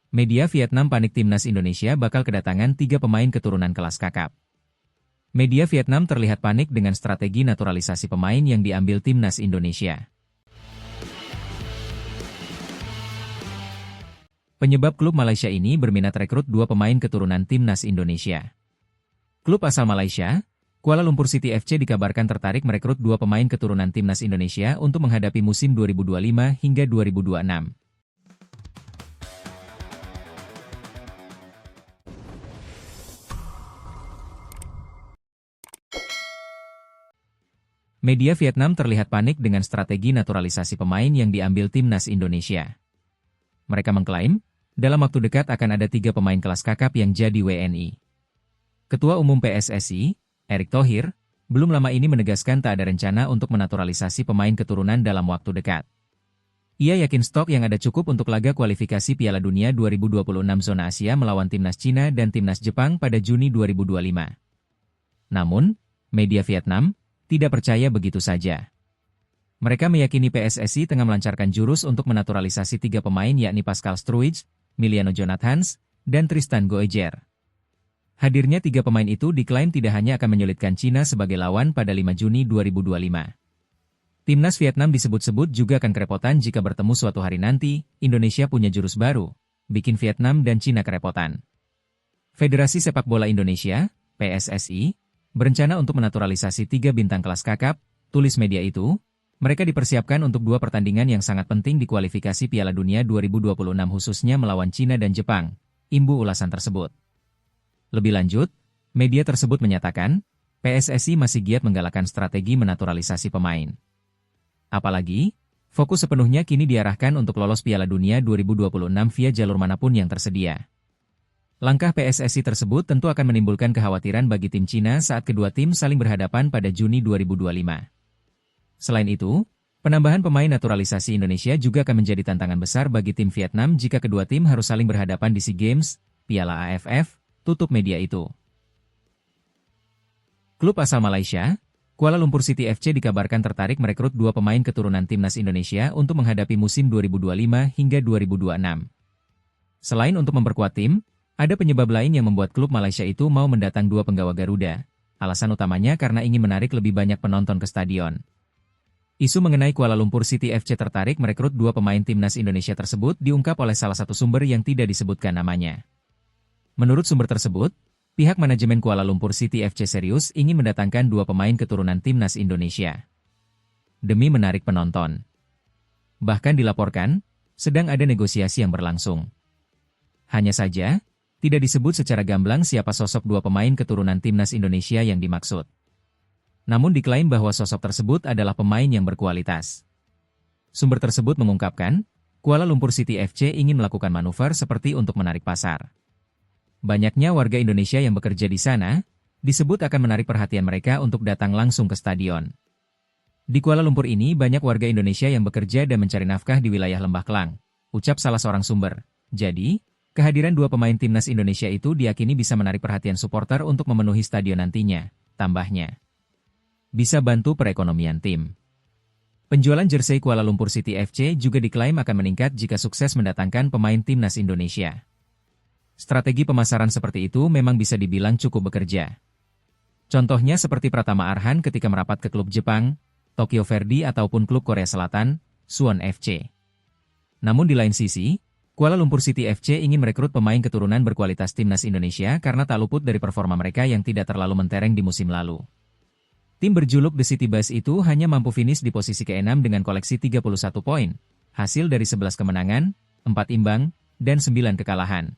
Media Vietnam panik timnas Indonesia bakal kedatangan 3 pemain keturunan kelas kakap. Media Vietnam terlihat panik dengan strategi naturalisasi pemain yang diambil timnas Indonesia. Penyebab klub Malaysia ini berminat rekrut 2 pemain keturunan timnas Indonesia. Klub asal Malaysia, Kuala Lumpur City FC dikabarkan tertarik merekrut 2 pemain keturunan timnas Indonesia untuk menghadapi musim 2025 hingga 2026. Media Vietnam terlihat panik dengan strategi naturalisasi pemain yang diambil timnas Indonesia. Mereka mengklaim, dalam waktu dekat akan ada 3 pemain kelas kakap yang jadi WNI. Ketua Umum PSSI, Erick Thohir, belum lama ini menegaskan tak ada rencana untuk menaturalisasi pemain keturunan dalam waktu dekat. Ia yakin stok yang ada cukup untuk laga kualifikasi Piala Dunia 2026 zona Asia melawan timnas Cina dan timnas Jepang pada Juni 2025. Namun, media Vietnam tidak percaya begitu saja. Mereka meyakini PSSI tengah melancarkan jurus untuk menaturalisasi 3 pemain yakni Pascal Struijk, Miliano Jonathans, dan Tristan Goejer. Hadirnya 3 pemain itu diklaim tidak hanya akan menyulitkan Cina sebagai lawan pada 5 Juni 2025. Timnas Vietnam disebut-sebut juga akan kerepotan jika bertemu suatu hari nanti, Indonesia punya jurus baru, bikin Vietnam dan Cina kerepotan. Federasi Sepak Bola Indonesia, PSSI, berencana untuk menaturalisasi 3 bintang kelas kakap, tulis media itu. Mereka dipersiapkan untuk 2 pertandingan yang sangat penting di kualifikasi Piala Dunia 2026 khususnya melawan Cina dan Jepang, imbu ulasan tersebut. Lebih lanjut, media tersebut menyatakan, PSSI masih giat menggalakkan strategi menaturalisasi pemain. Apalagi, fokus sepenuhnya kini diarahkan untuk lolos Piala Dunia 2026 via jalur manapun yang tersedia. Langkah PSSI tersebut tentu akan menimbulkan kekhawatiran bagi tim Cina saat kedua tim saling berhadapan pada Juni 2025. Selain itu, penambahan pemain naturalisasi Indonesia juga akan menjadi tantangan besar bagi tim Vietnam jika kedua tim harus saling berhadapan di SEA Games, Piala AFF, tutup media itu. Klub asal Malaysia, Kuala Lumpur City FC dikabarkan tertarik merekrut 2 pemain keturunan timnas Indonesia untuk menghadapi musim 2025 hingga 2026. Selain untuk memperkuat tim, ada penyebab lain yang membuat klub Malaysia itu mau mendatang 2 penggawa Garuda. Alasan utamanya karena ingin menarik lebih banyak penonton ke stadion. Isu mengenai Kuala Lumpur City FC tertarik merekrut 2 pemain timnas Indonesia tersebut diungkap oleh salah satu sumber yang tidak disebutkan namanya. Menurut sumber tersebut, pihak manajemen Kuala Lumpur City FC serius ingin mendatangkan 2 pemain keturunan timnas Indonesia demi menarik penonton. Bahkan dilaporkan, sedang ada negosiasi yang berlangsung. Hanya saja, tidak disebut secara gamblang siapa sosok 2 pemain keturunan timnas Indonesia yang dimaksud. Namun diklaim bahwa sosok tersebut adalah pemain yang berkualitas. Sumber tersebut mengungkapkan, Kuala Lumpur City FC ingin melakukan manuver seperti untuk menarik pasar. Banyaknya warga Indonesia yang bekerja di sana, disebut akan menarik perhatian mereka untuk datang langsung ke stadion. Di Kuala Lumpur ini banyak warga Indonesia yang bekerja dan mencari nafkah di wilayah Lembah Klang, ucap salah seorang sumber. Jadi, kehadiran 2 pemain timnas Indonesia itu diyakini bisa menarik perhatian supporter untuk memenuhi stadion nantinya, tambahnya. Bisa bantu perekonomian tim. Penjualan jersey Kuala Lumpur City FC juga diklaim akan meningkat jika sukses mendatangkan pemain timnas Indonesia. Strategi pemasaran seperti itu memang bisa dibilang cukup bekerja. Contohnya seperti Pratama Arhan ketika merapat ke klub Jepang, Tokyo Verdy ataupun klub Korea Selatan, Suwon FC. Namun di lain sisi, Kuala Lumpur City FC ingin merekrut pemain keturunan berkualitas timnas Indonesia karena tak luput dari performa mereka yang tidak terlalu mentereng di musim lalu. Tim berjuluk The City Bass itu hanya mampu finish di posisi ke-6 dengan koleksi 31 poin, hasil dari 11 kemenangan, 4 imbang, dan 9 kekalahan.